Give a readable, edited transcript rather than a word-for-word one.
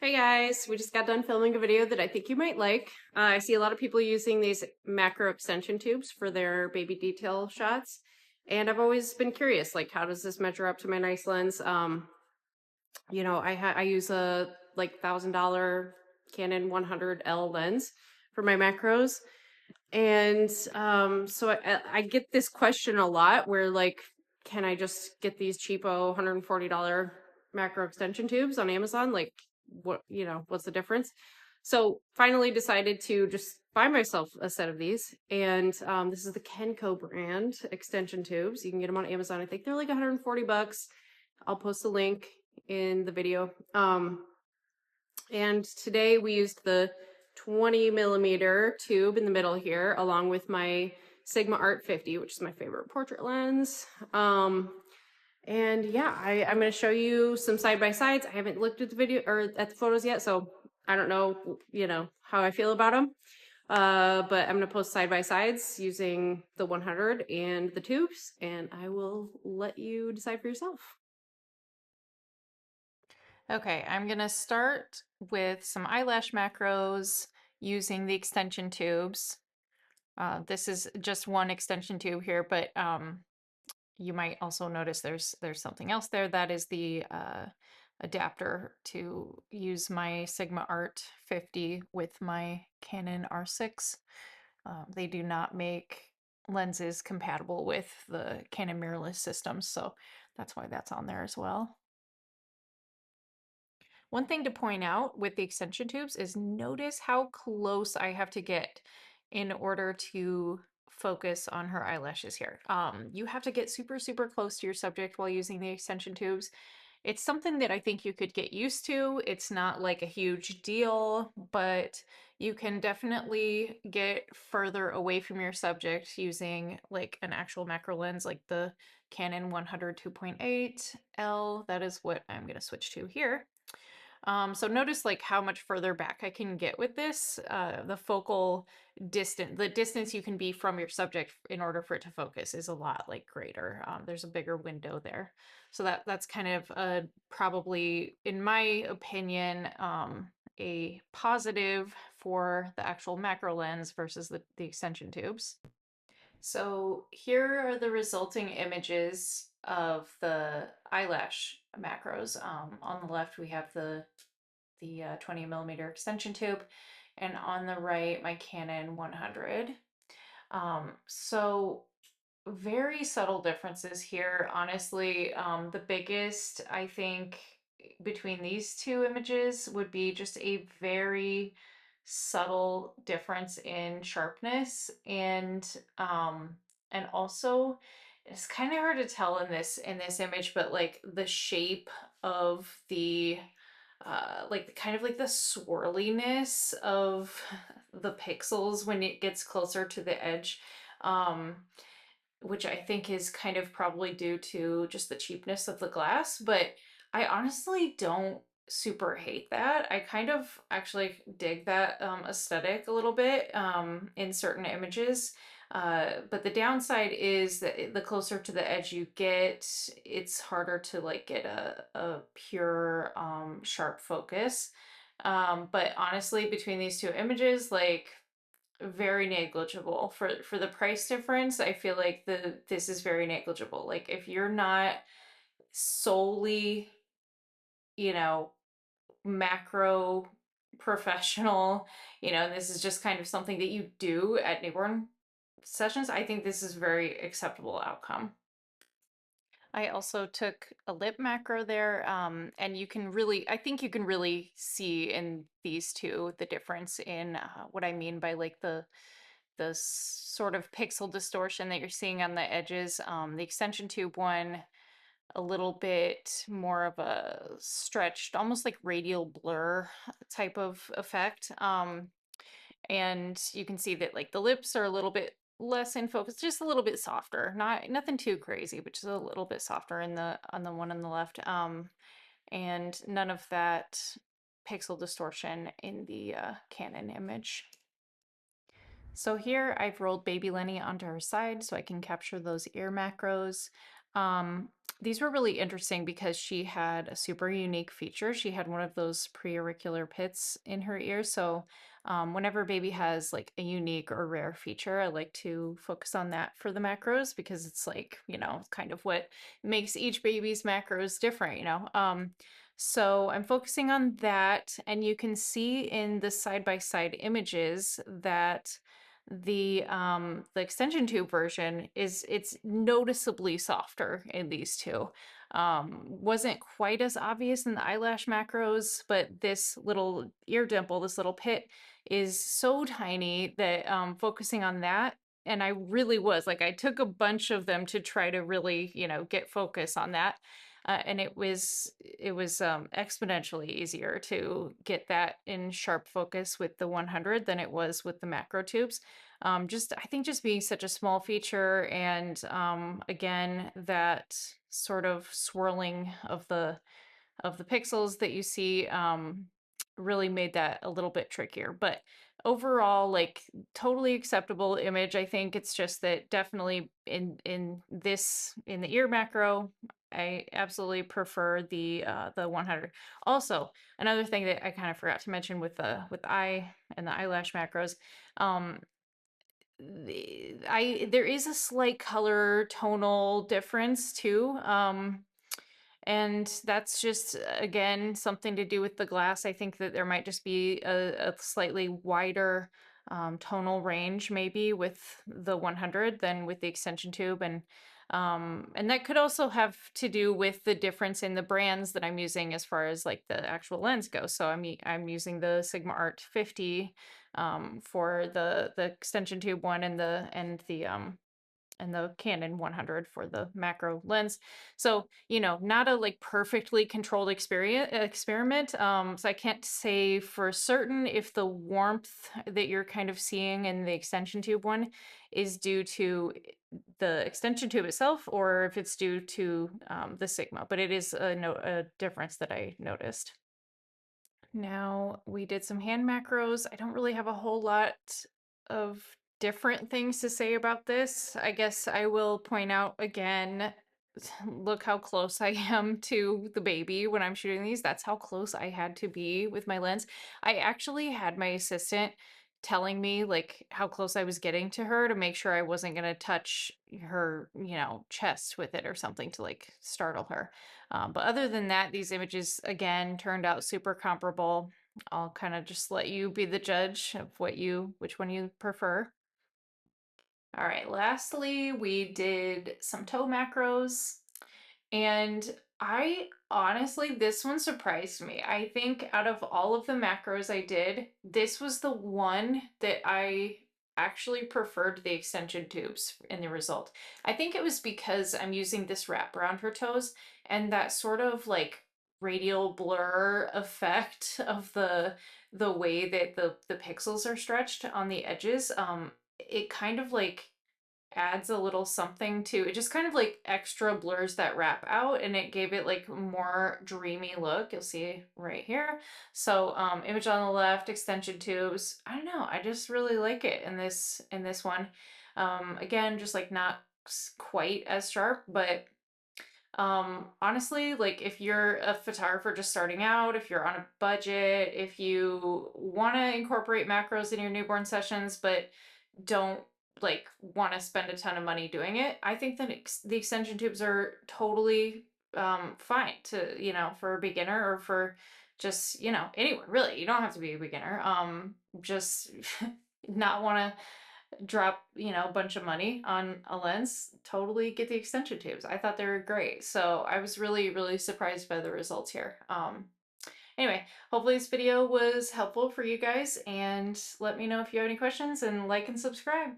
Hey guys, we just got done filming a video that I think you might like. I see a lot of people using these macro extension tubes for their baby detail shots, and I've always been curious, like how does this measure up to my nice lens? I use a like $1,000 Canon 100L lens for my macros, and so I get this question a lot where like, can I just get these cheapo $140 macro extension tubes on Amazon? Like, what's the difference? So finally decided to just buy myself a set of these, and this is the Kenko brand extension tubes. You can get them on Amazon. I think they're like 140 bucks. I'll post a link in the video. And today we used the 20mm tube in the middle here, along with my Sigma Art 50, which is my favorite portrait lens. And yeah, I'm going to show you some side-by-sides. I haven't looked at the video or at the photos yet, so I don't know, how I feel about them. But I'm going to post side-by-sides using the 100 and the tubes, and I will let you decide for yourself. Okay, I'm gonna start with some eyelash macros using the extension tubes. This is just one extension tube here, but you might also notice there's something else there. That is the adapter to use my Sigma Art 50 with my Canon R6. They do not make lenses compatible with the Canon mirrorless systems, so that's why that's on there as well. One thing to point out with the extension tubes is notice how close I have to get in order to focus on her eyelashes here. You have to get super, super close to your subject while using the extension tubes. It's something that I think you could get used to. It's not like a huge deal, but you can definitely get further away from your subject using like an actual macro lens like the Canon 100 2.8L. That is what I'm going to switch to here. So notice like how much further back I can get with this. The focal distance, the distance you can be from your subject in order for it to focus is a lot like greater. There's a bigger window there. So that's kind of probably, in my opinion, a positive for the actual macro lens versus the extension tubes. So here are the resulting images of the eyelash macros. On the left, we have the 20mm extension tube, and on the right, my Canon 100. So very subtle differences here. Honestly, the biggest, I think, between these two images would be just a very subtle difference in sharpness and also it's kind of hard to tell in this image, but like the shape of the like kind of like the swirliness of the pixels when it gets closer to the edge, um, which I think is kind of probably due to just the cheapness of the glass. But I honestly don't super hate that. I kind of actually dig that aesthetic a little bit in certain images. But the downside is that the closer to the edge you get, it's harder to like get a pure sharp focus. But honestly, between these two images, like very negligible for the price difference. I feel like this is very negligible. Like if you're not solely, you know, macro professional, and this is just kind of something that you do at newborn sessions, I think this is very acceptable outcome. I also took a lip macro there, and I think you can really see in these two the difference in what I mean by like the sort of pixel distortion that you're seeing on the edges. The extension tube one, a little bit more of a stretched, almost like radial blur type of effect. And you can see that like the lips are a little bit less in focus, just a little bit softer. Nothing too crazy, but just a little bit softer in the on the one on the left. And none of that pixel distortion in the Canon image. So here I've rolled baby Lenny onto her side so I can capture those ear macros. Um, these were really interesting because she had a super unique feature. She had one of those preauricular pits in her ear. So, whenever a baby has like a unique or rare feature, I like to focus on that for the macros because it's like, kind of what makes each baby's macros different, So I'm focusing on that, and you can see in the side-by-side images that the extension tube version it's noticeably softer in these two. Wasn't quite as obvious in the eyelash macros, but this little ear dimple, this little pit, is so tiny that focusing on that, and I really was like, I took a bunch of them to try to really, get focus on that. And it was exponentially easier to get that in sharp focus with the 100 than it was with the macro tubes. Just I think just being such a small feature, and again, that sort of swirling of the pixels that you see really made that a little bit trickier. But overall, like, totally acceptable image. I think it's just that definitely in the ear macro, I absolutely prefer the 100. Also, another thing that I kind of forgot to mention with eye and the eyelash macros, um, there is a slight color tonal difference too. And that's just, again, something to do with the glass. I think that there might just be a slightly wider tonal range maybe with the 100 than with the extension tube. And that could also have to do with the difference in the brands that I'm using as far as like the actual lens goes. So I'm using the Sigma Art 50 for the extension tube one, and the Canon 100 for the macro lens. So, not a like perfectly controlled experiment. So I can't say for certain if the warmth that you're kind of seeing in the extension tube one is due to the extension tube itself or if it's due to the Sigma, but it is a difference that I noticed. Now, we did some hand macros. I don't really have a whole lot of different things to say about this. I guess I will point out again, look how close I am to the baby when I'm shooting these. That's how close I had to be with my lens. I actually had my assistant telling me like how close I was getting to her to make sure I wasn't going to touch her, chest with it or something to like startle her. But other than that, these images again turned out super comparable. I'll kind of just let you be the judge of which one you prefer. All right, lastly, we did some toe macros. And I honestly, this one surprised me. I think out of all of the macros I did, this was the one that I actually preferred the extension tubes in the result. I think it was because I'm using this wrap around her toes and that sort of like radial blur effect of the way that the pixels are stretched on the edges. It kind of like adds a little something to it, just kind of like extra blurs that wrap out, and it gave it like a more dreamy look. You'll see right here. So image on the left, extension tubes. I don't know, I just really like it in this one. Again, just like not quite as sharp, but honestly, like if you're a photographer just starting out, if you're on a budget, if you want to incorporate macros in your newborn sessions but don't like want to spend a ton of money doing it, I think that the extension tubes are totally fine to, for a beginner or for just, anyone really. You don't have to be a beginner. Just not want to drop, a bunch of money on a lens, totally get the extension tubes. I thought they were great. So I was really, really surprised by the results here. Anyway, hopefully this video was helpful for you guys, and let me know if you have any questions, and like and subscribe.